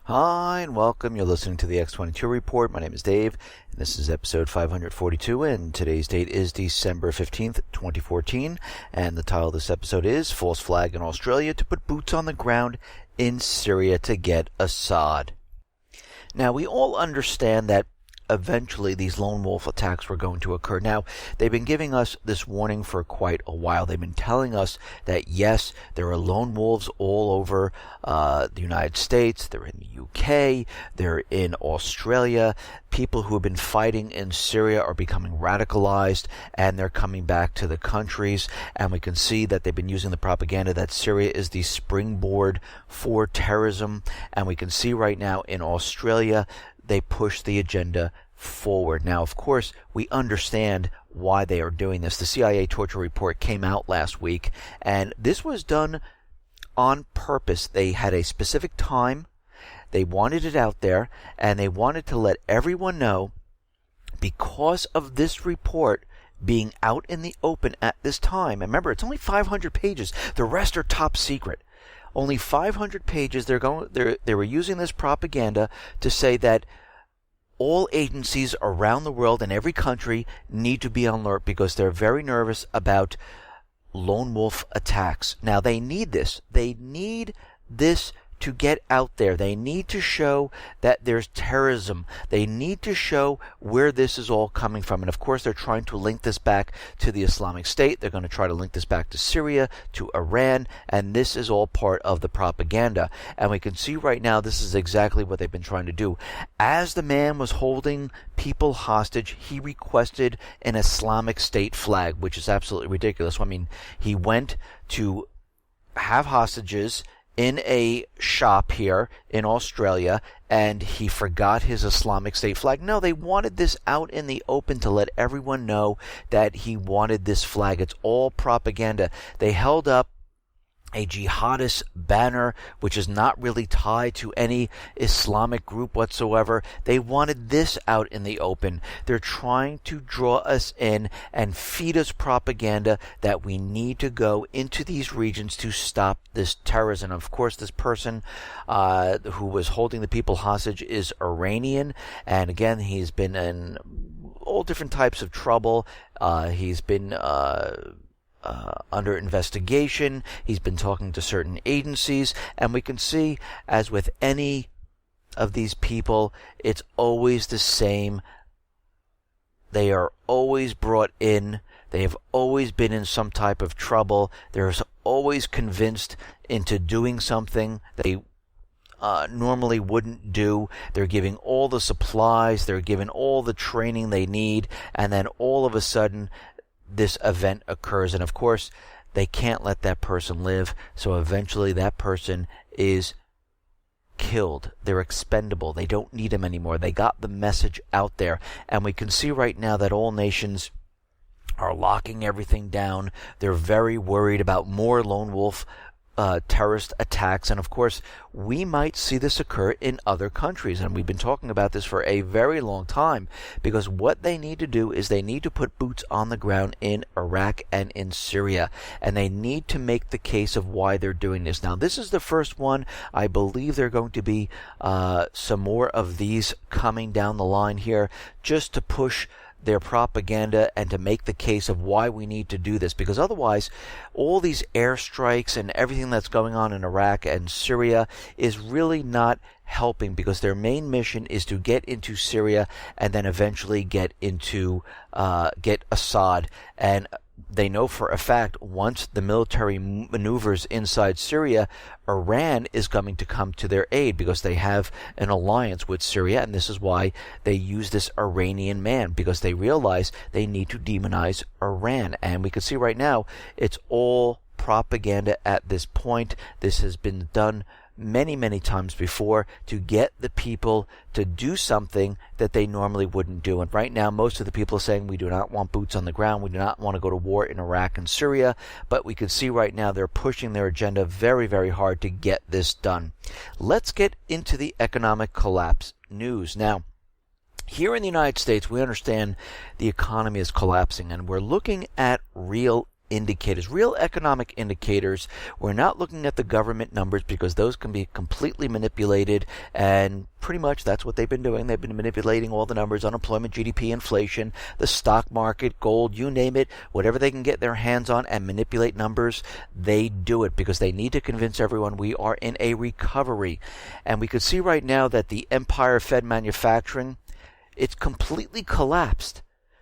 Hi, and welcome. You're listening to the X22 Report. My name is Dave, and this is episode 542, and today's date is December 15th, 2014, and the title of this episode is False Flag in Australia to Put Boots on the Ground in Syria to Get Assad. Now, we all understand that eventually these lone wolf attacks were going to occur. Now, they've been giving us this warning for quite a while. They've been telling us that, yes, there are lone wolves all over the United States. They're in the UK. They're in Australia. People who have been fighting in Syria are becoming radicalized, and they're coming back to the countries. And we can see that they've been using the propaganda that Syria is the springboard for terrorism. And we can see right now in Australia, they push the agenda forward. Now, of course, we understand why they are doing this. The CIA torture report came out last week, and this was done on purpose. They had a specific time. They wanted it out there, and they wanted to let everyone know, because of this report being out in the open at this time. And remember, it's only 500 pages. The rest are top secret. Only 500 pages. They were using this propaganda to say that all agencies around the world in every country need to be on alert because they're very nervous about lone wolf attacks. Now, they need this. They need this to get out there. They need to show that there's terrorism. They need to show where this is all coming from. And of course, they're trying to link this back to the Islamic State. They're going to try to link this back to Syria, to Iran, and this is all part of the propaganda. And we can see right now this is exactly what they've been trying to do. As the man was holding people hostage, he requested an Islamic State flag, which is absolutely ridiculous. I mean, he went to have hostages in a shop here in Australia, and he forgot his Islamic State flag. No, they wanted this out in the open to let everyone know that he wanted this flag. It's all propaganda. They held up a jihadist banner, which is not really tied to any Islamic group whatsoever. They wanted this out in the open. They're trying to draw us in and feed us propaganda that we need to go into these regions to stop this terrorism. Of course, this person who was holding the people hostage is Iranian, and again, he's been in all different types of trouble. He's been under investigation. He's been talking to certain agencies, and we can see, as with any of these people, it's always the same. They are always brought in. They have always been in some type of trouble. They're always convinced into doing something that they normally wouldn't do. They're giving all the supplies. They're giving all the training they need, and then all of a sudden, this event occurs, and of course they can't let that person live, so eventually that person is killed. They're expendable. They don't need them anymore. They got the message out there, and we can see right now that all nations are locking everything down. They're very worried about more lone wolf terrorist attacks, and of course we might see this occur in other countries, and we've been talking about this for a very long time, because what they need to do is they need to put boots on the ground in Iraq and in Syria, and they need to make the case of why they're doing this. Now, this is the first one. I believe there are going to be some more of these coming down the line here, just to push their propaganda and to make the case of why we need to do this, because otherwise all these airstrikes and everything that's going on in Iraq and Syria is really not helping, because their main mission is to get into Syria and then eventually get Assad. And they know for a fact, once the military maneuvers inside Syria, Iran is going to come to their aid, because they have an alliance with Syria, and this is why they use this Iranian man, because they realize they need to demonize Iran. And we can see right now, it's all propaganda at this point. This has been done many, many times before to get the people to do something that they normally wouldn't do. And right now, most of the people are saying we do not want boots on the ground. We do not want to go to war in Iraq and Syria. But we can see right now they're pushing their agenda very, very hard to get this done. Let's get into the economic collapse news. Now, here in the United States, we understand the economy is collapsing, and we're looking at real indicators, real economic indicators. We're not looking at the government numbers because those can be completely manipulated, and pretty much that's what they've been doing. They've been manipulating all the numbers: unemployment, GDP, inflation, the stock market, gold, you name it. Whatever they can get their hands on and manipulate numbers, they do it because they need to convince everyone we are in a recovery. And we could see right now that the Empire Fed manufacturing, it's completely collapsed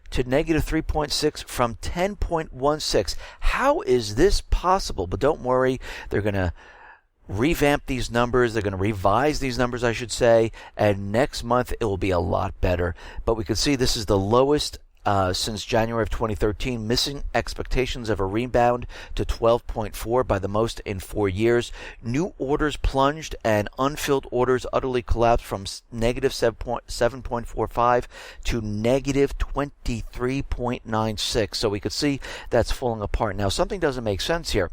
to negative 3.6 from 10.16. How is this possible? But don't worry, they're going to revamp these numbers. They're going to revise these numbers, I should say, and next month it will be a lot better. But we can see this is the lowest since January of 2013, missing expectations of a rebound to 12.4 by the most in 4 years. New orders plunged and unfilled orders utterly collapsed from negative 7.45 to negative 23.96. So we could see that's falling apart. Now, something doesn't make sense here,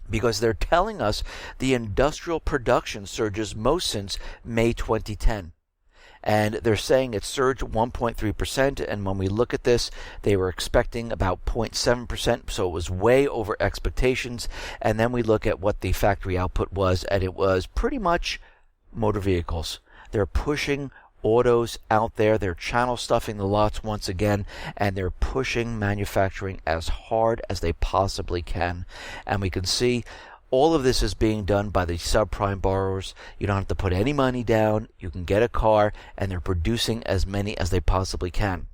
because they're telling us the industrial production surges most since May 2010. And they're saying it surged 1.3%, and when we look at this, they were expecting about 0.7%, so it was way over expectations. And then we look at what the factory output was, and it was pretty much motor vehicles. They're pushing autos out there, they're channel stuffing the lots once again, and they're pushing manufacturing as hard as they possibly can. And we can see all of this is being done by the subprime borrowers. You don't have to put any money down. You can get a car, and they're producing as many as they possibly can.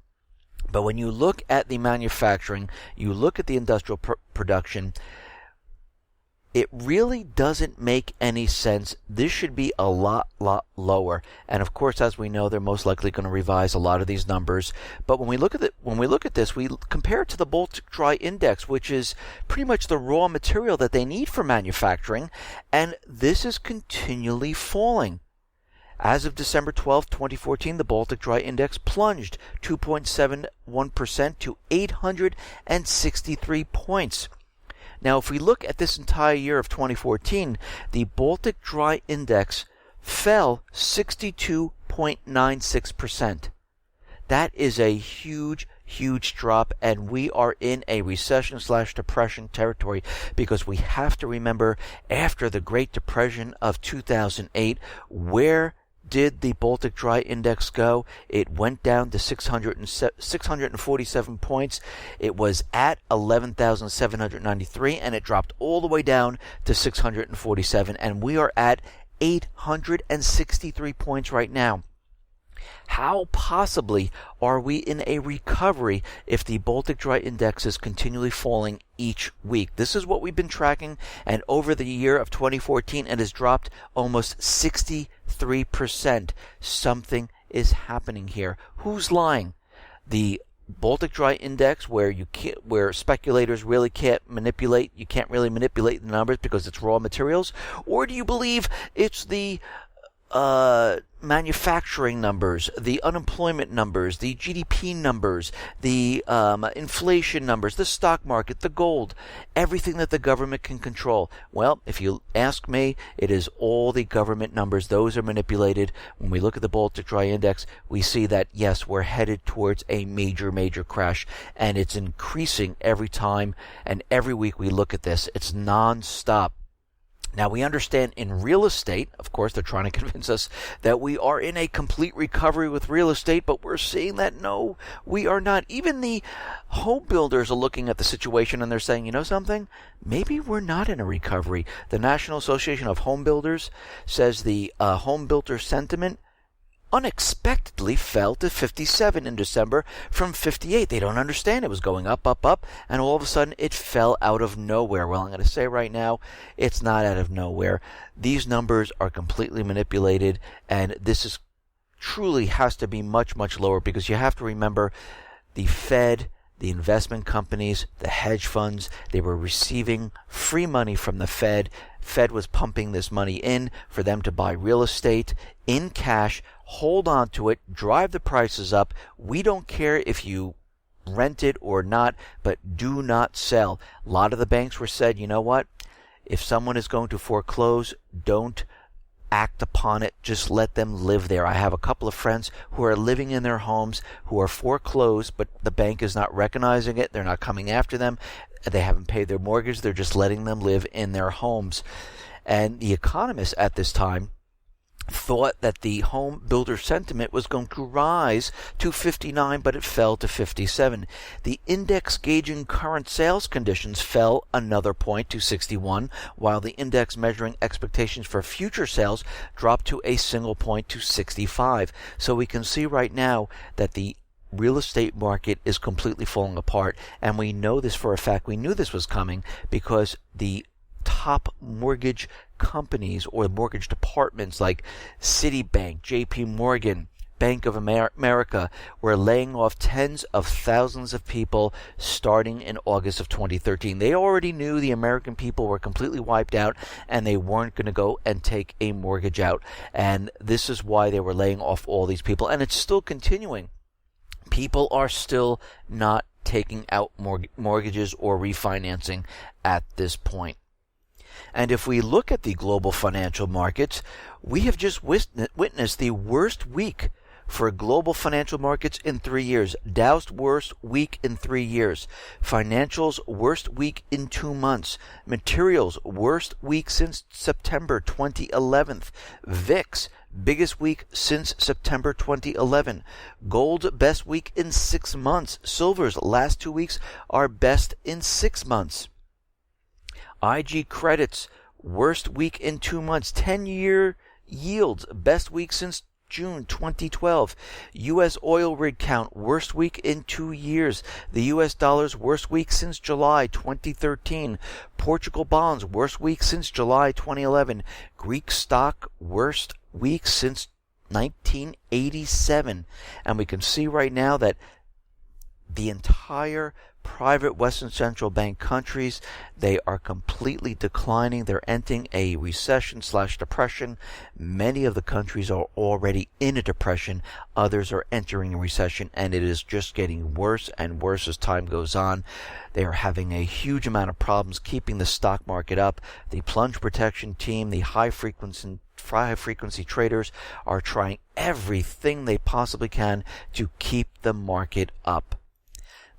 But when you look at the manufacturing, you look at the industrial production, it really doesn't make any sense. This should be a lot lower. And of course, as we know, they're most likely going to revise a lot of these numbers. But when we look at this, we compare it to the Baltic Dry Index, which is pretty much the raw material that they need for manufacturing, and this is continually falling. As of December 12, 2014, the Baltic Dry Index plunged 2.71% to 863 points. Now, if we look at this entire year of 2014, the Baltic Dry Index fell 62.96%. That is a huge drop, and we are in a recession/depression territory, because we have to remember, after the Great Depression of 2008, where did the Baltic Dry Index go? It went down to 647 points. It was at 11,793, and it dropped all the way down to 647, and we are at 863 points right now. How possibly are we in a recovery if the Baltic Dry Index is continually falling each week? This is what we've been tracking, and over the year of 2014, it has dropped almost 63%. Something is happening here. Who's lying? The Baltic Dry Index, where speculators really can't manipulate. You can't really manipulate the numbers because it's raw materials, or do you believe it's the manufacturing numbers, the unemployment numbers, the GDP numbers, the inflation numbers, the stock market, the gold, everything that the government can control? Well, if you ask me, it is all the government numbers. Those are manipulated. When we look at the Baltic Dry Index, we see that, yes, we're headed towards a major crash, and it's increasing every time, and every week we look at this. It's non-stop. Now, we understand in real estate, of course, they're trying to convince us that we are in a complete recovery with real estate, but we're seeing that no, we are not. Even the home builders are looking at the situation and they're saying, you know something? Maybe we're not in a recovery. The National Association of Home Builders says the home builder sentiment unexpectedly fell to 57 in December from 58. They don't understand. It was going up, and all of a sudden it fell out of nowhere. Well, I'm going to say right now, it's not out of nowhere. These numbers are completely manipulated, and this is truly has to be much lower, because you have to remember the Fed, the investment companies, the hedge funds, they were receiving free money from the Fed. Fed was pumping this money in for them to buy real estate in cash, hold on to it, drive the prices up. We don't care if you rent it or not, but do not sell. A lot of the banks were said, you know what? If someone is going to foreclose, don't act upon it. Just let them live there. I have a couple of friends who are living in their homes who are foreclosed, but the bank is not recognizing it. They're not coming after them. They haven't paid their mortgage. They're just letting them live in their homes. And the economists at this time thought that the home builder sentiment was going to rise to 59, but it fell to 57. The index gauging current sales conditions fell another point to 61, while the index measuring expectations for future sales dropped to a single point to 65. So we can see right now that the real estate market is completely falling apart, and we know this for a fact. We knew this was coming because the top mortgage companies or mortgage departments like Citibank, JP Morgan, Bank of America were laying off tens of thousands of people starting in August of 2013. They already knew the American people were completely wiped out and they weren't going to go and take a mortgage out. And this is why they were laying off all these people. And it's still continuing. People are still not taking out mortgages or refinancing at this point. And if we look at the global financial markets, we have just witnessed the worst week for global financial markets in 3 years. Dow's worst week in 3 years. Financials worst week in 2 months. Materials worst week since September 2011. VIX biggest week since September 2011. Gold best week in 6 months. Silver's last 2 weeks are best in 6 months. IG credits, worst week in 2 months. 10-year yields, best week since June 2012. U.S. oil rig count, worst week in 2 years. The U.S. dollar's worst week since July 2013. Portugal bonds, worst week since July 2011. Greek stock, worst week since 1987. And we can see right now that the entire private Western Central Bank countries, they are completely declining. They're entering a recession/depression. Many of the countries are already in a depression. Others are entering a recession, and it is just getting worse and worse as time goes on. They are having a huge amount of problems keeping the stock market up. The plunge protection team, the high frequency traders are trying everything they possibly can to keep the market up.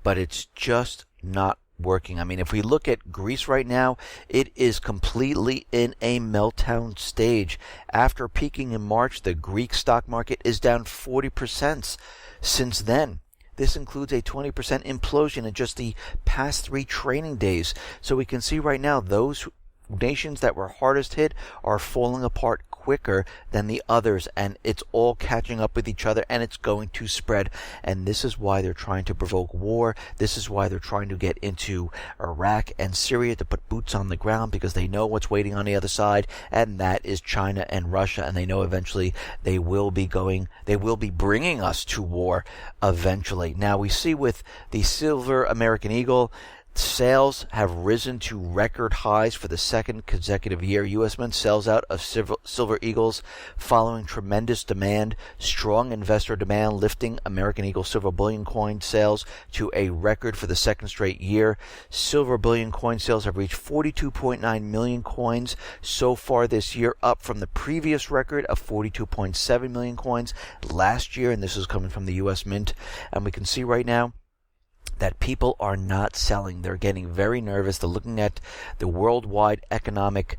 But it's just not working. I mean, if we look at Greece right now, it is completely in a meltdown stage. After peaking in March, the Greek stock market is down 40% since then. This includes a 20% implosion in just the past 3 trading days. So we can see right now those nations that were hardest hit are falling apart quicker than the others, and it's all catching up with each other, and it's going to spread. And this is why they're trying to provoke war. This is why they're trying to get into Iraq and Syria to put boots on the ground, because they know what's waiting on the other side, and that is China and Russia. And they know eventually they will be bringing us to war eventually. Now we see with the silver American Eagle, sales have risen to record highs for the second consecutive year. U.S. Mint sells out of Silver Eagles following tremendous demand. Strong investor demand lifting American Eagle silver bullion coin sales to a record for the second straight year. Silver bullion coin sales have reached 42.9 million coins so far this year, up from the previous record of 42.7 million coins last year, and this is coming from the U.S. Mint. And we can see right now that people are not selling. They're getting very nervous. They're looking at the worldwide economic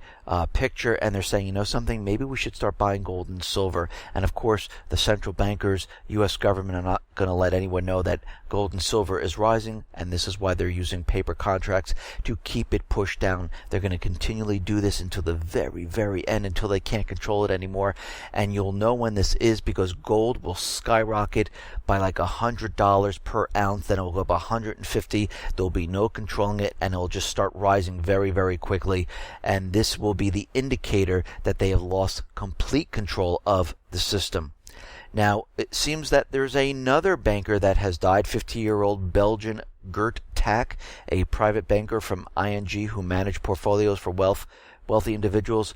picture, and they're saying, you know something, maybe we should start buying gold and silver. And of course, the central bankers, U.S. government, are not going to let anyone know that gold and silver is rising, and this is why they're using paper contracts to keep it pushed down. They're going to continually do this until the very, very end, until they can't control it anymore. And you'll know when this is, because gold will skyrocket by like $100 per ounce, then it will go up $150. There'll be no controlling it, and it'll just start rising very, very quickly. And this will be the indicator that they have lost complete control of the system. Now, it seems that there's another banker that has died, 50-year-old Belgian Gert Tack, a private banker from ING who managed portfolios for wealthy individuals,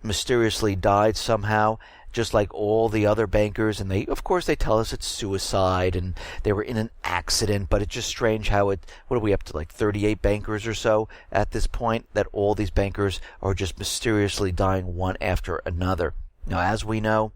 mysteriously died somehow, just like all the other bankers. And they tell us it's suicide and they were in an accident, but it's just strange how what are we up to, like 38 bankers or so at this point, that all these bankers are just mysteriously dying one after another. Now, as we know,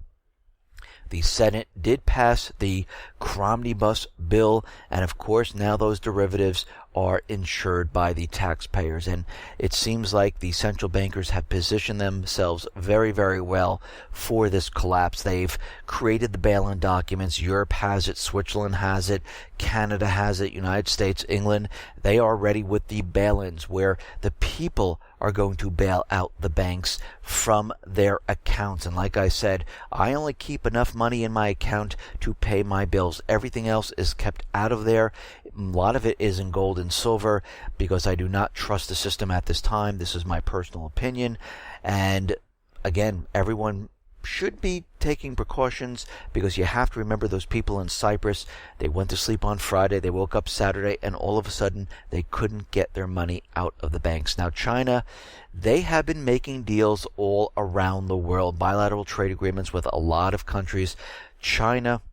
the Senate did pass the Omnibus bill, and of course now those derivatives are insured by the taxpayers. And it seems like the central bankers have positioned themselves very, very well for this collapse. They've created the bail-in documents. Europe has it, Switzerland has it, Canada has it, United States, England. They are ready with the bail-ins where the people are going to bail out the banks from their accounts. And like I said, I only keep enough money in my account to pay my bills. Everything else is kept out of there. A lot of it is in gold and silver because I do not trust the system at this time. This is my personal opinion. And again, everyone should be taking precautions because you have to remember those people in Cyprus. They went to sleep on Friday, they woke up Saturday, and all of a sudden they couldn't get their money out of the banks. Now China, they have been making deals all around the world, bilateral trade agreements with a lot of countries. China,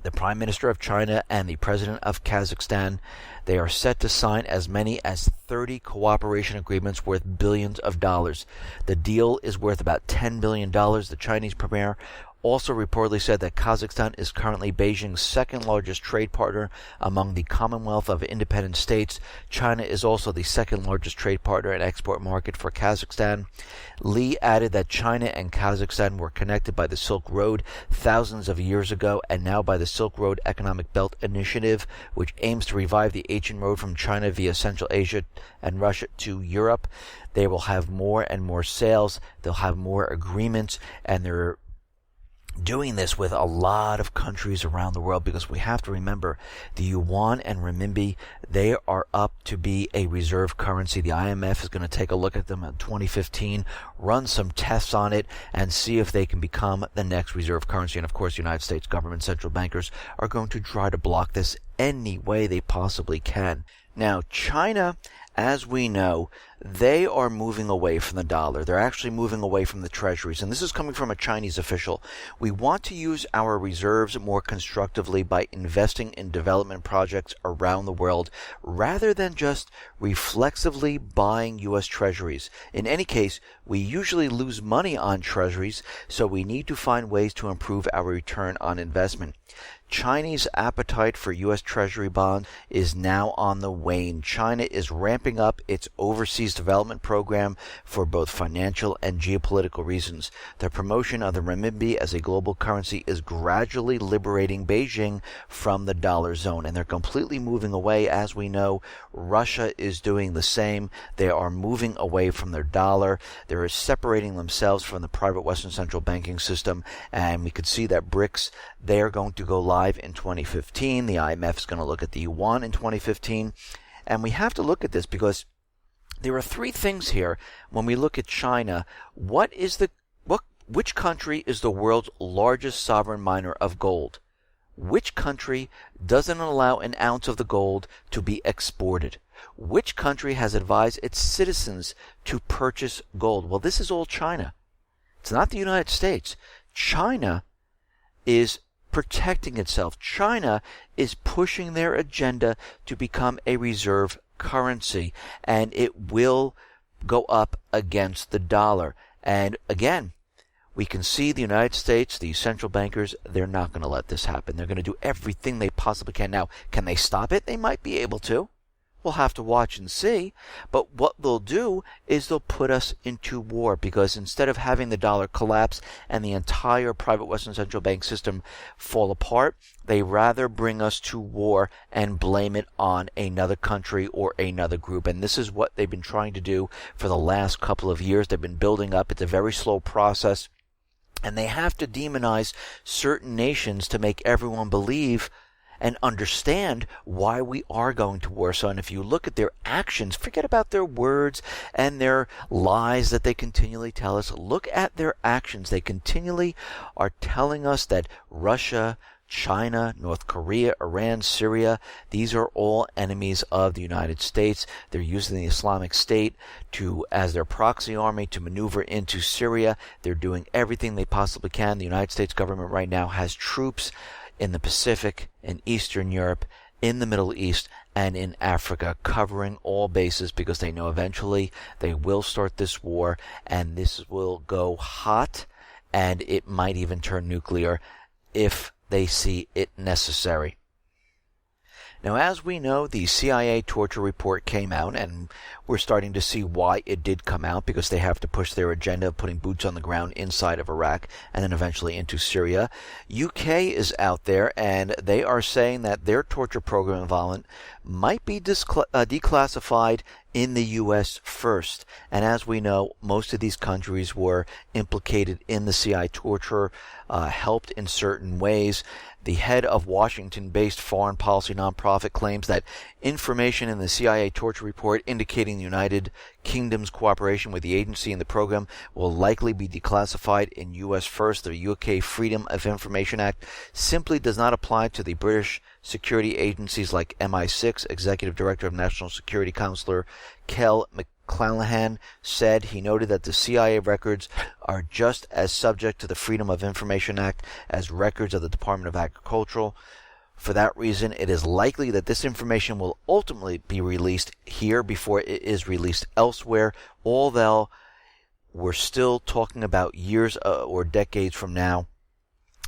the Prime Minister of China and the President of Kazakhstan, they are set to sign as many as 30 cooperation agreements worth billions of dollars. The deal is worth about $10 billion. The Chinese premier also reportedly said that Kazakhstan is currently Beijing's second largest trade partner among the Commonwealth of Independent States. China is also the second largest trade partner and export market for Kazakhstan. Li added that China and Kazakhstan were connected by the Silk Road thousands of years ago and now by the Silk Road Economic Belt Initiative, which aims to revive the ancient road from China via Central Asia and Russia to Europe. They will have more and more sales. They'll have more agreements, and they're doing this with a lot of countries around the world because we have to remember the yuan and renminbi, they are up to be a reserve currency. The IMF is going to take a look at them in 2015, run some tests on it, and see if they can become the next reserve currency. And of course, the United States government central bankers are going to try to block this any way they possibly can. Now, China, as we know, they are moving away from the dollar. They're actually moving away from the treasuries. And this is coming from a Chinese official. We want to use our reserves more constructively by investing in development projects around the world rather than just reflexively buying U.S. treasuries. In any case, we usually lose money on treasuries, so we need to find ways to improve our return on investment. Chinese appetite for U.S. Treasury bonds is now on the wane. China is ramping up its overseas development program for both financial and geopolitical reasons. The promotion of the renminbi as a global currency is gradually liberating Beijing from the dollar zone, and they're completely moving away. As we know, Russia is doing the same. They are moving away from their dollar. They're separating themselves from the private Western central banking system, and we could see that BRICS, they are going to go live in 2015. The IMF is going to look at the yuan in 2015. And we have to look at this because there are three things here when we look at China. Which country is the world's largest sovereign miner of gold? Which country doesn't allow an ounce of the gold to be exported? Which country has advised its citizens to purchase gold? Well, this is all China. It's not the United States. China is protecting itself. China is pushing their agenda to become a reserve currency, and it will go up against the dollar. And again, we can see the United States, the central bankers, they're not going to let this happen. They're going to do everything they possibly can. Now, can they stop it? They might be able to. We'll have to watch and see. But what they'll do is they'll put us into war, because instead of having the dollar collapse and the entire private Western central bank system fall apart, they rather bring us to war and blame it on another country or another group. And this is what they've been trying to do for the last couple of years. They've been building up. It's a very slow process. And they have to demonize certain nations to make everyone believe and understand why we are going to war. So, and if you look at their actions, forget about their words and their lies that they continually tell us. Look at their actions. They continually are telling us that Russia, China, North Korea, Iran, Syria, these are all enemies of the United States. They're using the Islamic State as their proxy army to maneuver into Syria. They're doing everything they possibly can. The United States government right now has troops in the Pacific, in Eastern Europe, in the Middle East, and in Africa, covering all bases because they know eventually they will start this war, and this will go hot, and it might even turn nuclear if they see it necessary. Now, as we know, the CIA torture report came out, and we're starting to see why it did come out, because they have to push their agenda of putting boots on the ground inside of Iraq and then eventually into Syria. UK is out there, and they are saying that their torture program involvement might be declassified in the U.S. first. And as we know, most of these countries were implicated in the CIA torture, helped in certain ways. The head of Washington-based foreign policy nonprofit claims that information in the CIA torture report indicating the United Kingdom's cooperation with the agency in the program will likely be declassified in U.S. first. The UK Freedom of Information Act simply does not apply to the British security agencies like MI6. Executive Director of National Security Counselor Kel McClanahan said. He noted that the CIA records are just as subject to the Freedom of Information Act as records of the Department of Agriculture. For that reason, it is likely that this information will ultimately be released here before it is released elsewhere, although we're still talking about years or decades from now.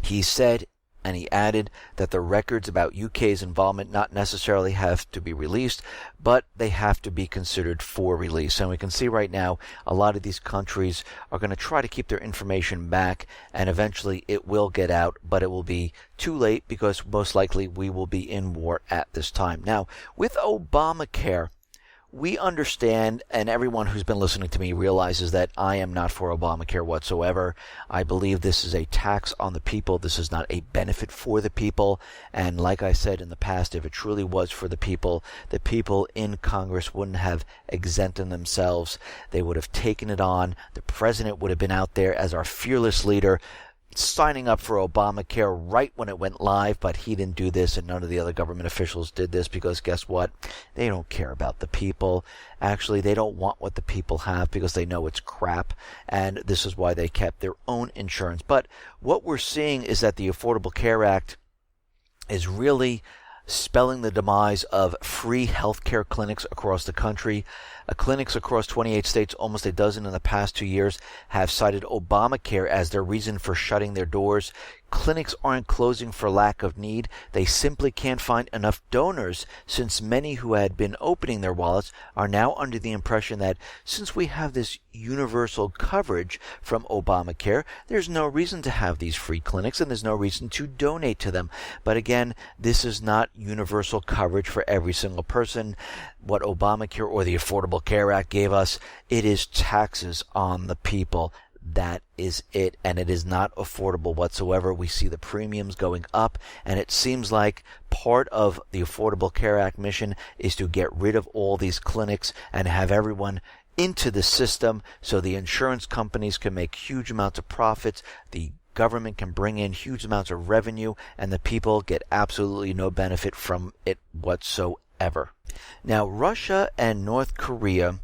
He said, and he added, that the records about UK's involvement not necessarily have to be released, but they have to be considered for release. And we can see right now a lot of these countries are going to try to keep their information back, and eventually it will get out, but it will be too late because most likely we will be in war at this time. Now, with Obamacare, we understand, and everyone who's been listening to me realizes that I am not for Obamacare whatsoever. I believe this is a tax on the people. This is not a benefit for the people. And like I said in the past, if it truly was for the people in Congress wouldn't have exempted themselves. They would have taken it on. The president would have been out there as our fearless leader, signing up for Obamacare right when it went live, but he didn't do this, and none of the other government officials did this, because guess what? They don't care about the people. Actually, they don't want what the people have because they know it's crap, and this is why they kept their own insurance. But what we're seeing is that the Affordable Care Act is really spelling the demise of free healthcare clinics across the country. Clinics across 28 states, almost a dozen in the past 2 years, have cited Obamacare as their reason for shutting their doors. Clinics aren't closing for lack of need. They simply can't find enough donors, since many who had been opening their wallets are now under the impression that since we have this universal coverage from Obamacare, there's no reason to have these free clinics and there's no reason to donate to them. But again, this is not universal coverage for every single person. What Obamacare or the Affordable Care Act gave us, it is taxes on the people. That is it, and it is not affordable whatsoever. We see the premiums going up, and it seems like part of the Affordable Care Act mission is to get rid of all these clinics and have everyone into the system so the insurance companies can make huge amounts of profits, the government can bring in huge amounts of revenue, and the people get absolutely no benefit from it whatsoever. Now, Russia and North Korea,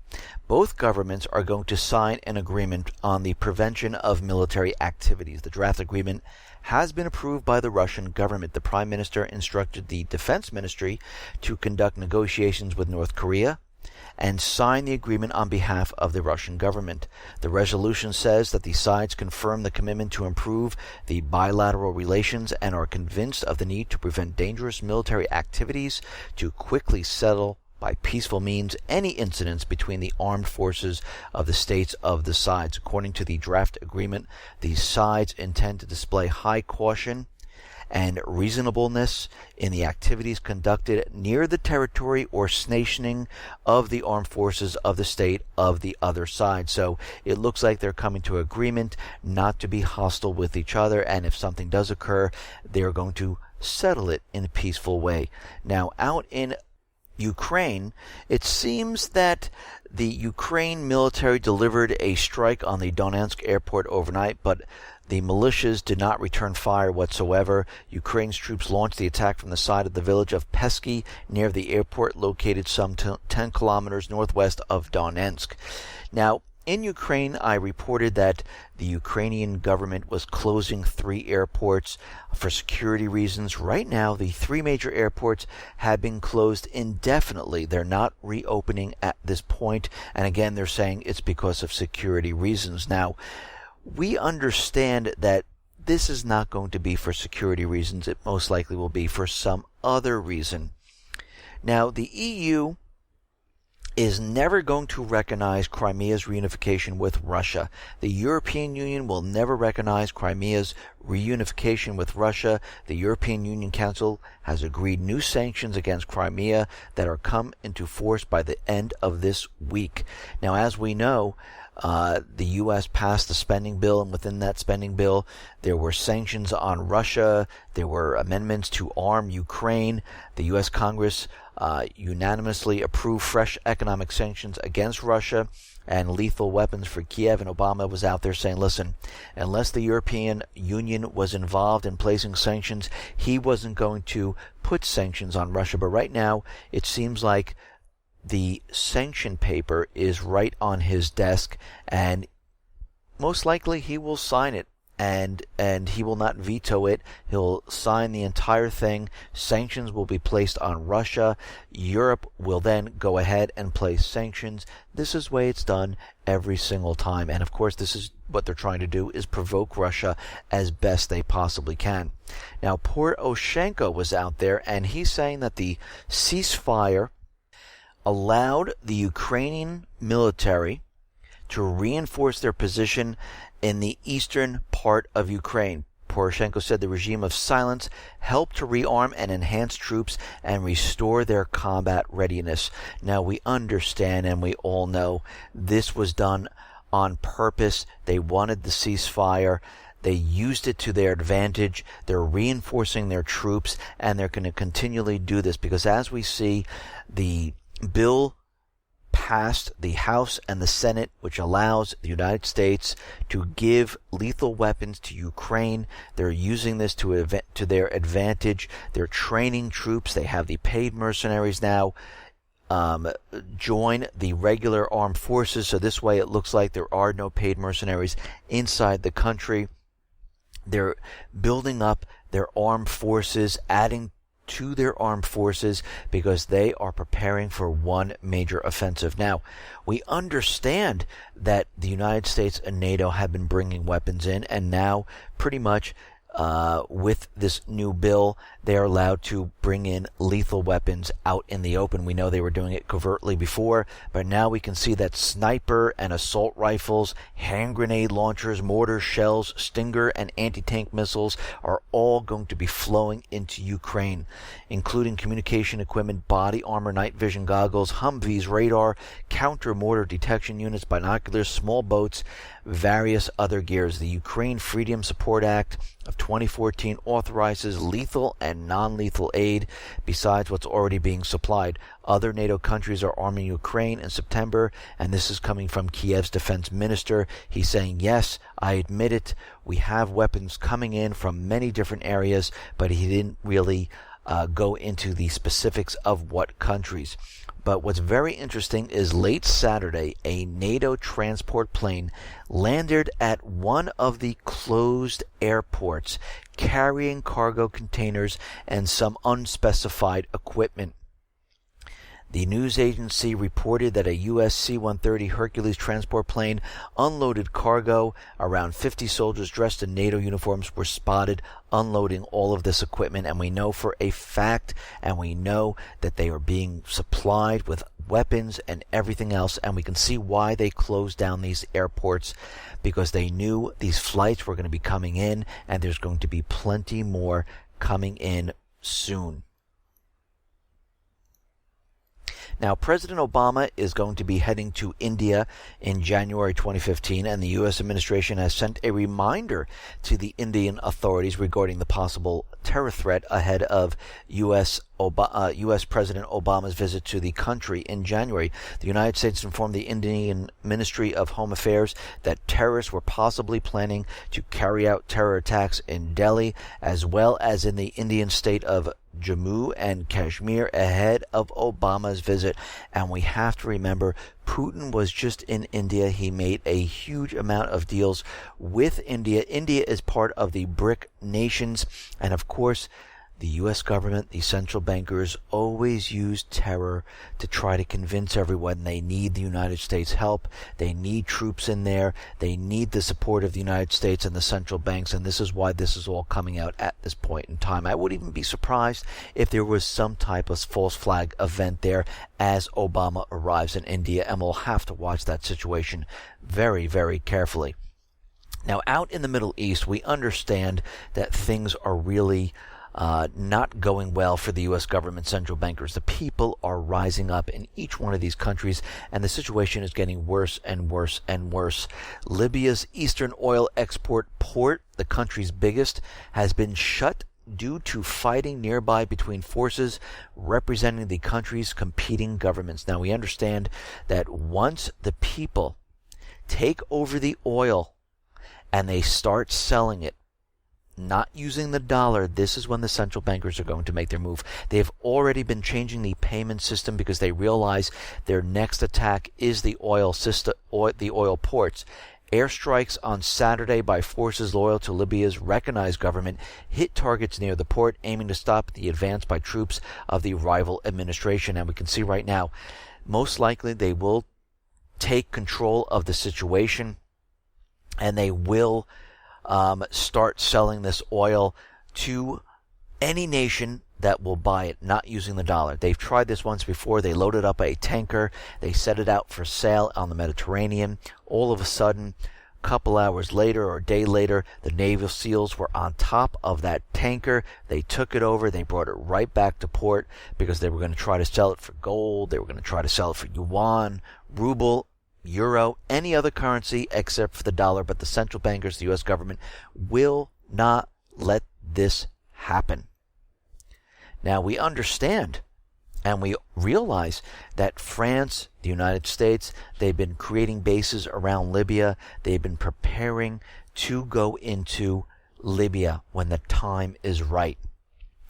both governments are going to sign an agreement on the prevention of military activities. The draft agreement has been approved by the Russian government. The Prime Minister instructed the Defense Ministry to conduct negotiations with North Korea and sign the agreement on behalf of the Russian government. The resolution says that the sides confirm the commitment to improve the bilateral relations and are convinced of the need to prevent dangerous military activities, to quickly settle by peaceful means any incidents between the armed forces of the states of the sides. According to the draft agreement, the sides intend to display high caution and reasonableness in the activities conducted near the territory or stationing of the armed forces of the state of the other side. So it looks like they're coming to agreement not to be hostile with each other, and if something does occur, they're going to settle it in a peaceful way. Now, out in Ukraine, it seems that the Ukraine military delivered a strike on the Donetsk airport overnight, but the militias did not return fire whatsoever. Ukraine's troops launched the attack from the side of the village of Pesky near the airport, located some 10 kilometers northwest of Donetsk. Now, in Ukraine, I reported that the Ukrainian government was closing 3 airports for security reasons. Right now, the 3 major airports have been closed indefinitely. They're not reopening at this point. And again, they're saying it's because of security reasons. Now, we understand that this is not going to be for security reasons. It most likely will be for some other reason. Now, the EU is never going to recognize Crimea's reunification with Russia. The European Union will never recognize Crimea's reunification with Russia. The European Union Council has agreed new sanctions against Crimea that are come into force by the end of this week. Now, as we know, the U.S. passed a spending bill, and within that spending bill, there were sanctions on Russia. There were amendments to arm Ukraine. The U.S. Congress unanimously approved fresh economic sanctions against Russia and lethal weapons for Kiev. And Obama was out there saying, listen, unless the European Union was involved in placing sanctions, he wasn't going to put sanctions on Russia. But right now, it seems like the sanction paper is right on his desk, and most likely he will sign it, and he will not veto it. He'll sign the entire thing. Sanctions will be placed on Russia. Europe will then go ahead and place sanctions. This is the way it's done every single time. And of course, this is what they're trying to do, is provoke Russia as best they possibly can. Now, Poroshenko was out there, and he's saying that the ceasefire allowed the Ukrainian military to reinforce their position in the eastern part of Ukraine. Poroshenko said the regime of silence helped to rearm and enhance troops and restore their combat readiness. Now, we understand and we all know this was done on purpose. They wanted the ceasefire. They used it to their advantage. They're reinforcing their troops, and they're going to continually do this because, as we see, the bill passed the House and the Senate, which allows the United States to give lethal weapons to Ukraine. They're using this to their advantage. They're training troops. They have the paid mercenaries now join the regular armed forces. So this way it looks like there are no paid mercenaries inside the country. They're building up their armed forces, adding to their armed forces, because they are preparing for one major offensive. Now, we understand that the United States and NATO have been bringing weapons in, and now pretty much with this new bill, they are allowed to bring in lethal weapons out in the open. We know they were doing it covertly before, but now we can see that sniper and assault rifles, hand grenade launchers, mortar shells, Stinger and anti-tank missiles are all going to be flowing into Ukraine, including communication equipment, body armor, night vision goggles, Humvees, radar, counter-mortar detection units, binoculars, small boats, various other gears. The Ukraine Freedom Support Act of 2014 authorizes lethal and non-lethal aid besides what's already being supplied. Other NATO countries are arming Ukraine in September, and this is coming from Kiev's defense minister. He's saying, yes, I admit it, we have weapons coming in from many different areas, but he didn't really go into the specifics of what countries. But what's very interesting is late Saturday, a NATO transport plane landed at one of the closed airports, carrying cargo containers and some unspecified equipment. The news agency reported that a U.S. C-130 Hercules transport plane unloaded cargo. Around 50 soldiers dressed in NATO uniforms were spotted unloading all of this equipment, and we know for a fact, and we know that they are being supplied with weapons and everything else, and we can see why they closed down these airports, because they knew these flights were going to be coming in, and there's going to be plenty more coming in soon. Now, President Obama is going to be heading to India in January 2015, and the U.S. administration has sent a reminder to the Indian authorities regarding the possible terror threat ahead of U.S. President Obama's visit to the country in January. The United States informed the Indian Ministry of Home Affairs that terrorists were possibly planning to carry out terror attacks in Delhi, as well as in the Indian state of Jammu and Kashmir ahead of Obama's visit. And we have to remember, Putin was just in India. He made a huge amount of deals with India. India is part of the BRIC nations, and of course, The U.S. government, the central bankers, always use terror to try to convince everyone they need the United States help. They need troops in there. They need the support of the United States and the central banks, and this is why this is all coming out at this point in time. I wouldn't even be surprised if there was some type of false flag event there as Obama arrives in India, and we'll have to watch that situation very, very carefully. Now, out in the Middle East, we understand that things are really not going well for the U.S. government central bankers. The people are rising up in each one of these countries, and the situation is getting worse and worse and worse. Libya's eastern oil export port, the country's biggest, has been shut due to fighting nearby between forces representing the country's competing governments. Now, we understand that once the people take over the oil and they start selling it, not using the dollar, this is when the central bankers are going to make their move. They've already been changing the payment system because they realize their next attack is the oil system, or the oil ports. Airstrikes on Saturday by forces loyal to Libya's recognized government hit targets near the port, aiming to stop the advance by troops of the rival administration. And we can see right now, most likely they will take control of the situation, and they will start selling this oil to any nation that will buy it, not using the dollar. They've tried this once before. They loaded up a tanker. They set it out for sale on the Mediterranean. All of a sudden, a couple hours later or a day later, the Naval SEALs were on top of that tanker. They took it over. They brought it right back to port because they were going to try to sell it for gold. They were going to try to sell it for yuan, ruble, euro, any other currency except for the dollar. But the central bankers, the U.S. government, will not let this happen. Now, we understand and we realize that France, the United States, they've been creating bases around Libya. They've been preparing to go into Libya when the time is right.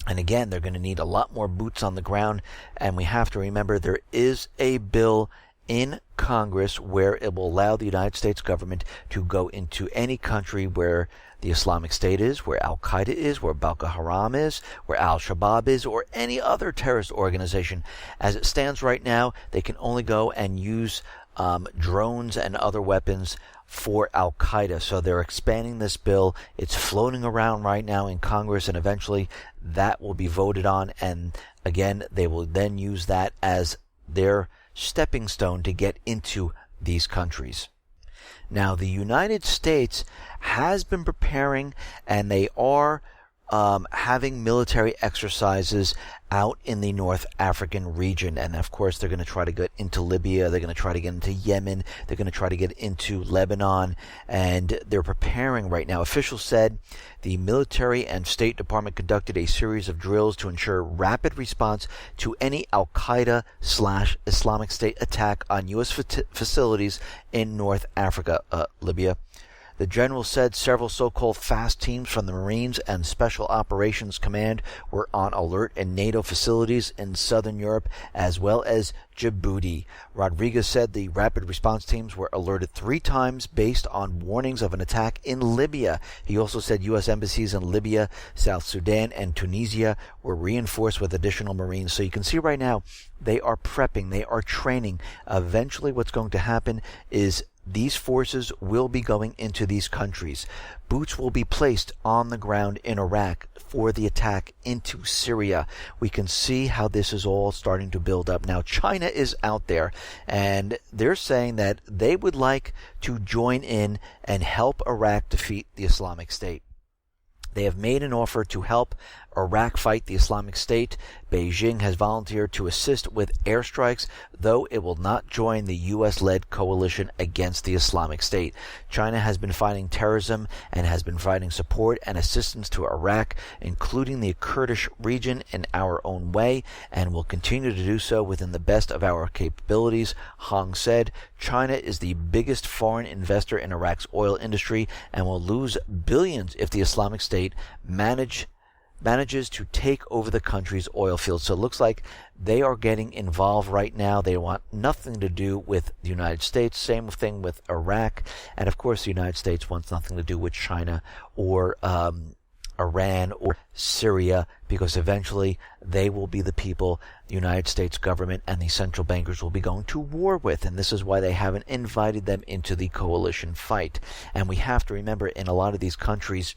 And again, they're going to need a lot more boots on the ground. And we have to remember there is a bill in Congress where it will allow the United States government to go into any country where the Islamic State is, where Al-Qaeda is, where Boko Haram is, where Al-Shabaab is, or any other terrorist organization. As it stands right now, they can only go and use drones and other weapons for Al-Qaeda. So they're expanding this bill. It's floating around right now in Congress, and eventually that will be voted on. And again, they will then use that as their stepping stone to get into these countries. Now, the United States has been preparing, and they are having military exercises out in the North African region. And of course, they're going to try to get into Libya. They're going to try to get into Yemen. They're going to try to get into Lebanon. And they're preparing right now. Officials said the military and State Department conducted a series of drills to ensure rapid response to any Al-Qaeda/Islamic State attack on U.S. facilities in North Africa, Libya. The general said several so-called fast teams from the Marines and Special Operations Command were on alert in NATO facilities in southern Europe as well as Djibouti. Rodriguez said the rapid response teams were alerted 3 times based on warnings of an attack in Libya. He also said U.S. embassies in Libya, South Sudan, and Tunisia were reinforced with additional Marines. So you can see right now they are prepping, they are training. Eventually what's going to happen is these forces will be going into these countries. Boots will be placed on the ground in Iraq for the attack into Syria. We can see how this is all starting to build up. Now, China is out there, and they're saying that they would like to join in and help Iraq defeat the Islamic State. They have made an offer to help Iraq fight the Islamic State. Beijing has volunteered to assist with airstrikes, though it will not join the U.S.-led coalition against the Islamic State. China has been fighting terrorism and has been providing support and assistance to Iraq, including the Kurdish region, in our own way, and will continue to do so within the best of our capabilities, Hong said. China is the biggest foreign investor in Iraq's oil industry and will lose billions if the Islamic State manages to take over the country's oil fields. So it looks like they are getting involved right now. They want nothing to do with the United States. Same thing with Iraq. And of course, the United States wants nothing to do with China or Iran or Syria, because eventually they will be the people the United States government and the central bankers will be going to war with, and this is why they haven't invited them into the coalition fight. And we have to remember, in a lot of these countries,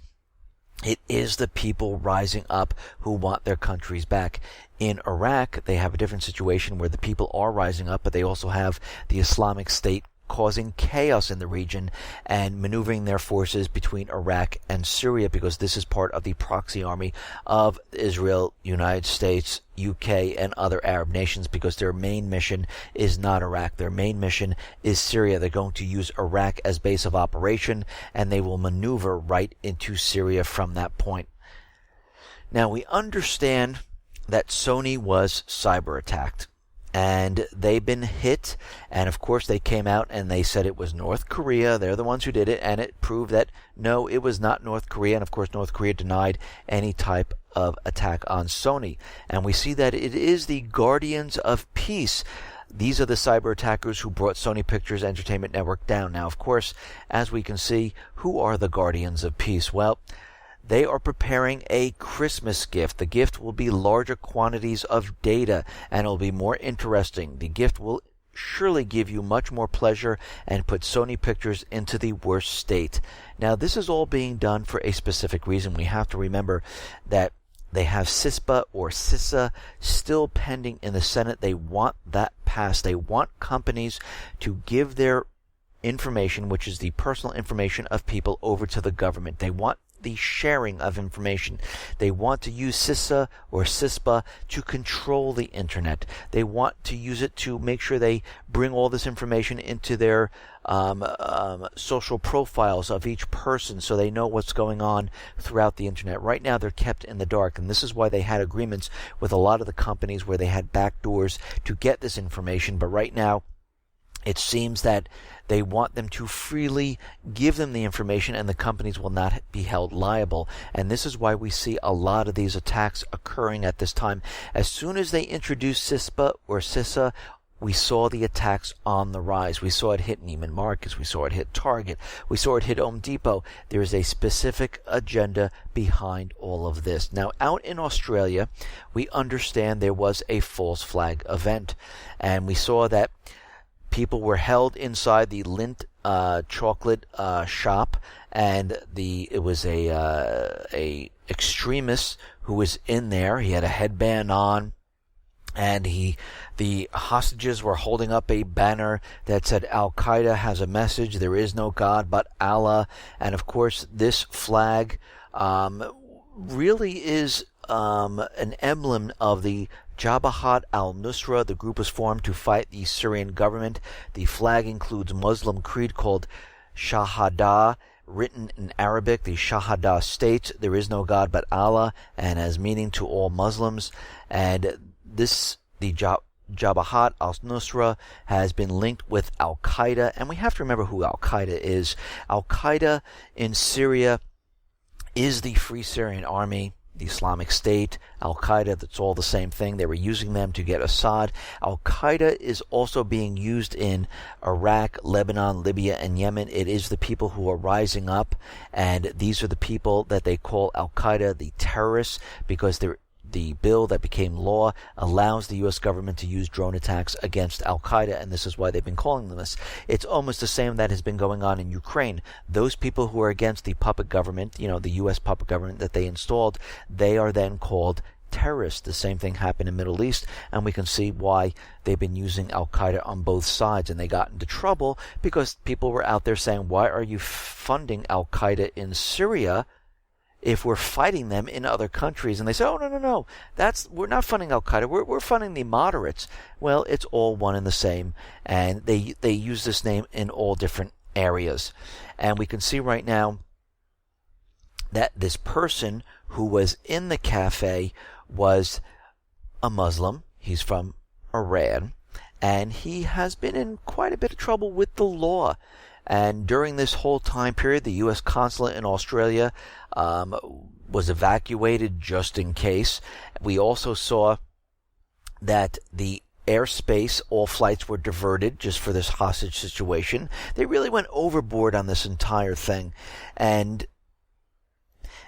it is the people rising up who want their countries back. In Iraq, they have a different situation where the people are rising up, but they also have the Islamic State causing chaos in the region and maneuvering their forces between Iraq and Syria, because this is part of the proxy army of Israel, United States, UK, and other Arab nations, because their main mission is not Iraq. Their main mission is Syria. They're going to use Iraq as base of operation, and they will maneuver right into Syria from that point. Now, we understand that Sony was cyber attacked, and they've been hit, and of course they came out and they said it was North Korea. They're the ones who did it, and it proved that no, it was not North Korea, and of course North Korea denied any type of attack on Sony. And we see that it is the Guardians of Peace. These are the cyber attackers who brought Sony Pictures Entertainment Network down. Now, of course, as we can see, who are the Guardians of Peace? Well, they are preparing a Christmas gift. The gift will be larger quantities of data, and it'll be more interesting. The gift will surely give you much more pleasure and put Sony Pictures into the worst state. Now, this is all being done for a specific reason. We have to remember that they have CISPA or CISA still pending in the Senate. They want that passed. They want companies to give their information, which is the personal information of people, over to the government. They want the sharing of information. They want to use CISA or CISPA to control the internet. They want to use it to make sure they bring all this information into their social profiles of each person, so they know what's going on throughout the internet. Right now they're kept in the dark, and this is why they had agreements with a lot of the companies where they had back doors to get this information. But right now it seems that they want them to freely give them the information, and the companies will not be held liable. And this is why we see a lot of these attacks occurring at this time. As soon as they introduced CISPA or CISA, we saw the attacks on the rise. We saw it hit Neiman Marcus. We saw it hit Target. We saw it hit Home Depot. There is a specific agenda behind all of this. Now, out in Australia, we understand there was a false flag event, and we saw that people were held inside the Lindt chocolate shop, and it was a extremist who was in there. He had a headband on, and the hostages were holding up a banner that said, "Al Qaeda has a message. There is no God but Allah." And of course, this flag really is an emblem of the Jabhat al-Nusra. The group was formed to fight the Syrian government. The flag includes Muslim creed called Shahada, written in Arabic. The Shahada states, "There is no God but Allah," and as meaning to all Muslims. And the Jabhat al-Nusra has been linked with Al-Qaeda, and we have to remember who Al-Qaeda is. Al-Qaeda in Syria is the Free Syrian Army, the Islamic State, Al-Qaeda, that's all the same thing. They were using them to get Assad. Al-Qaeda is also being used in Iraq, Lebanon, Libya, and Yemen. It is the people who are rising up, and these are the people that they call Al-Qaeda, the terrorists, because the bill that became law allows the U.S. government to use drone attacks against Al-Qaeda, and this is why they've been calling them this. It's almost the same that has been going on in Ukraine. Those people who are against the puppet government, the U.S. puppet government that they installed, they are then called terrorists. The same thing happened in the Middle East, and we can see why they've been using Al-Qaeda on both sides, and they got into trouble because people were out there saying, "Why are you funding Al-Qaeda in Syria if we're fighting them in other countries?" And they say, "Oh, no, we're not funding Al-Qaeda, we're funding the moderates." Well, it's all one and the same, and they use this name in all different areas. And we can see right now that this person who was in the cafe was a Muslim. He's from Iran, and he has been in quite a bit of trouble with the law. And during this whole time period, the U.S. consulate in Australia was evacuated just in case. We also saw that the airspace, all flights were diverted just for this hostage situation. They really went overboard on this entire thing. And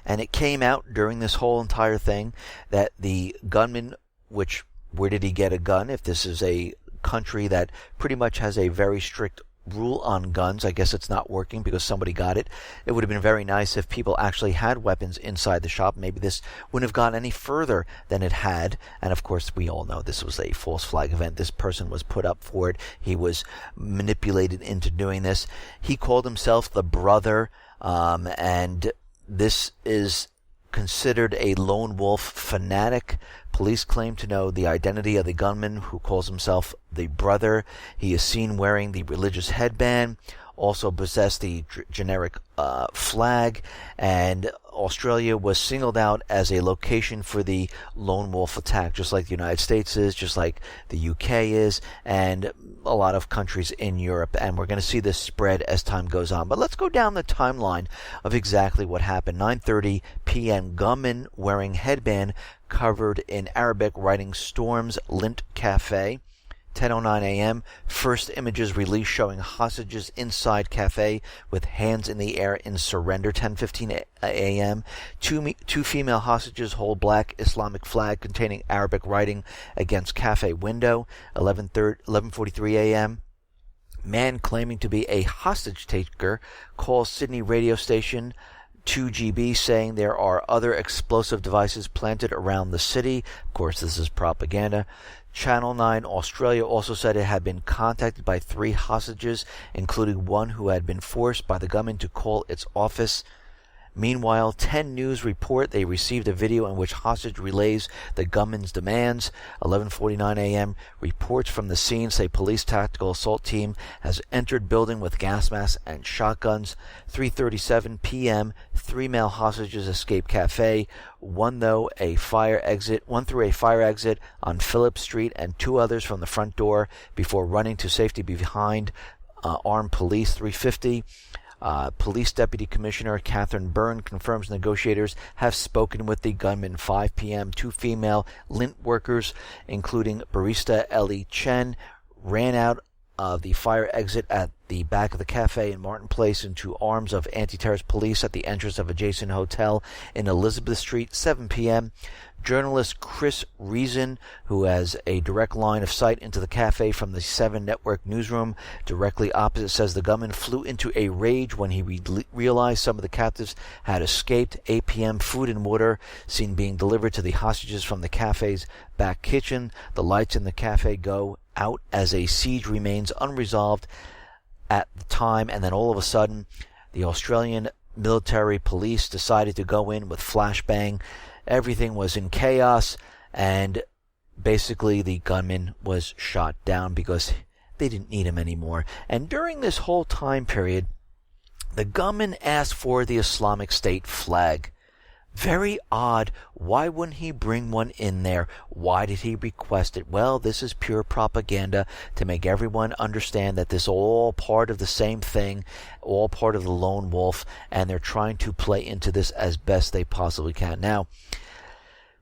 And it came out during this whole entire thing that the gunman, where did he get a gun? If this is a country that pretty much has a very strict rule on guns, I guess it's not working because somebody got it. It would have been very nice if people actually had weapons inside the shop. Maybe this wouldn't have gone any further than it had. And of course, we all know this was a false flag event. This person was put up for it. He was manipulated into doing this. He called himself the brother, and this is considered a lone wolf fanatic. Police claim to know the identity of the gunman who calls himself the brother. He is seen wearing the religious headband, also possessed the generic flag, and Australia was singled out as a location for the lone wolf attack, just like the United States is, just like the UK is, and a lot of countries in Europe. And we're going to see this spread as time goes on. But let's go down the timeline of exactly what happened. 9:30 p.m. Gunman wearing headband covered in Arabic writing "Storms Lint Cafe." 10:09 a.m. First images released showing hostages inside cafe with hands in the air in surrender. 10:15 a.m. Two female hostages hold black Islamic flag containing Arabic writing against cafe window. 11:43 a.m. Man claiming to be a hostage taker calls Sydney radio station 2GB saying there are other explosive devices planted around the city. Of course, this is propaganda. Channel 9 Australia also said it had been contacted by 3 hostages, including one who had been forced by the gunman to call its office. Meanwhile, 10 News report they received a video in which hostage relays the gunman's demands. 11:49 a.m. Reports from the scene say police tactical assault team has entered building with gas masks and shotguns. 3:37 p.m. 3 male hostages escape cafe. One through a fire exit on Phillip Street, and 2 others from the front door before running to safety behind armed police. 3:50. Police Deputy Commissioner Catherine Byrne confirms negotiators have spoken with the gunman. 5 p.m. 2 female lint workers, including barista Ellie Chen, ran out of the fire exit at the back of the cafe in Martin Place into arms of anti-terrorist police at the entrance of adjacent hotel in Elizabeth Street. 7 p.m. Journalist Chris Reason, who has a direct line of sight into the cafe from the 7 Network newsroom directly opposite, says the gunman flew into a rage when he realized some of the captives had escaped. 8 p.m. Food and water seen being delivered to the hostages from the cafe's back kitchen. The lights in the cafe go out as a siege remains unresolved at the time, and then all of a sudden the Australian military police decided to go in with flashbang. Everything was in chaos, and basically the gunman was shot down because they didn't need him anymore. And during this whole time period, the gunman asked for the Islamic State flag. Very odd. Why wouldn't he bring one in there? Why did he request it? Well, this is pure propaganda to make everyone understand that this is all part of the same thing, all part of the lone wolf, and they're trying to play into this as best they possibly can. Now,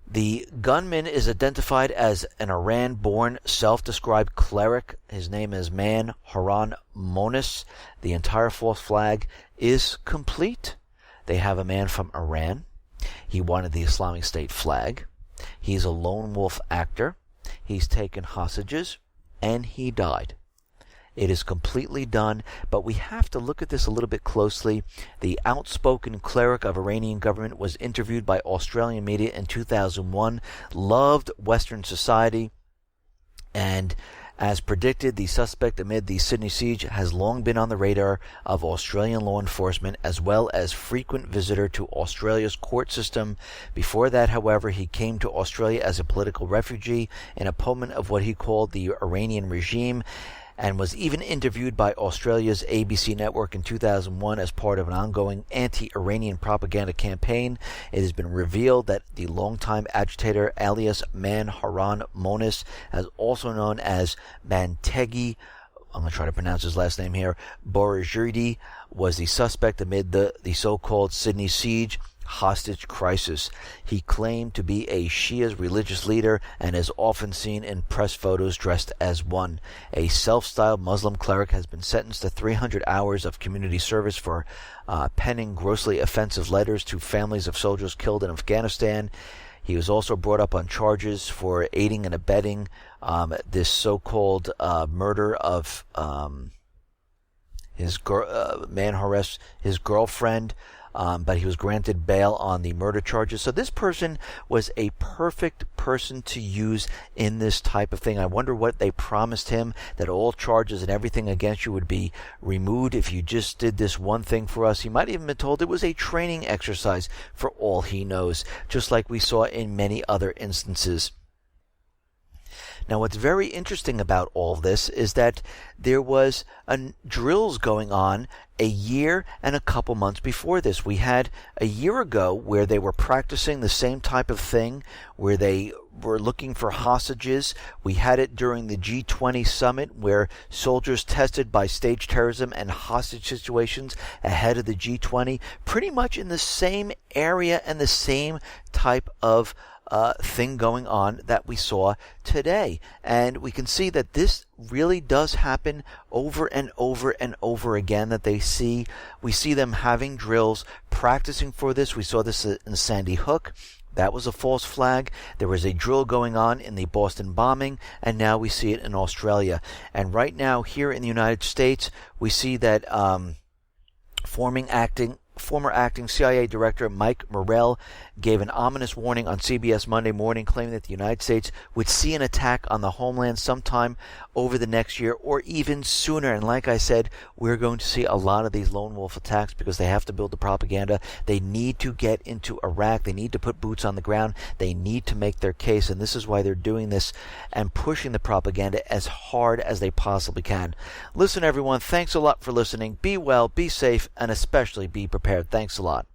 the gunman is identified as an Iran-born, self-described cleric. His name is Man Haran Monis. The entire false flag is complete. They have a man from Iran. He wanted the Islamic State flag. He's a lone wolf actor. He's taken hostages, and he died. It is completely done, but we have to look at this a little bit closely. The outspoken cleric of Iranian government was interviewed by Australian media in 2001, loved Western society, and as predicted, the suspect amid the Sydney siege has long been on the radar of Australian law enforcement, as well as frequent visitor to Australia's court system. Before that, however, he came to Australia as a political refugee, an opponent of what he called the Iranian regime, and was even interviewed by Australia's ABC network in 2001 as part of an ongoing anti-Iranian propaganda campaign. It has been revealed that the longtime agitator alias Man Haran Monis, as also known as Mantegi, I'm going to try to pronounce his last name here, Borazirdi, was the suspect amid the so-called Sydney siege. hostage crisis. He claimed to be a Shia religious leader and is often seen in press photos dressed as one. A self-styled Muslim cleric has been sentenced to 300 hours of community service for penning grossly offensive letters to families of soldiers killed in Afghanistan. He was also brought up on charges for aiding and abetting this so-called murder of his man harassed his girlfriend, but he was granted bail on the murder charges. So this person was a perfect person to use in this type of thing. I wonder what they promised him, that all charges and everything against you would be removed if you just did this one thing for us. He might have even been told it was a training exercise for all he knows, just like we saw in many other instances. Now, what's very interesting about all this is that there was drills going on a year and a couple months before this. We had a year ago where they were practicing the same type of thing, where they were looking for hostages. We had it during the G20 summit where soldiers tested by stage terrorism and hostage situations ahead of the G20, pretty much in the same area and the same type of thing going on that we saw today. And we can see that this really does happen over and over and over again, that we see them having drills, practicing for this. We saw this in Sandy Hook. That was a false flag. There was a drill going on in the Boston bombing, and now we see it in Australia. And right now here in the United States, we see that former acting CIA Director Mike Morrell gave an ominous warning on CBS Monday morning, claiming that the United States would see an attack on the homeland sometime over the next year or even sooner. And like I said, we're going to see a lot of these lone wolf attacks because they have to build the propaganda. They need to get into Iraq. They need to put boots on the ground. They need to make their case. And this is why they're doing this and pushing the propaganda as hard as they possibly can. Listen, everyone, thanks a lot for listening. Be well, be safe, and especially be prepared. Thanks a lot.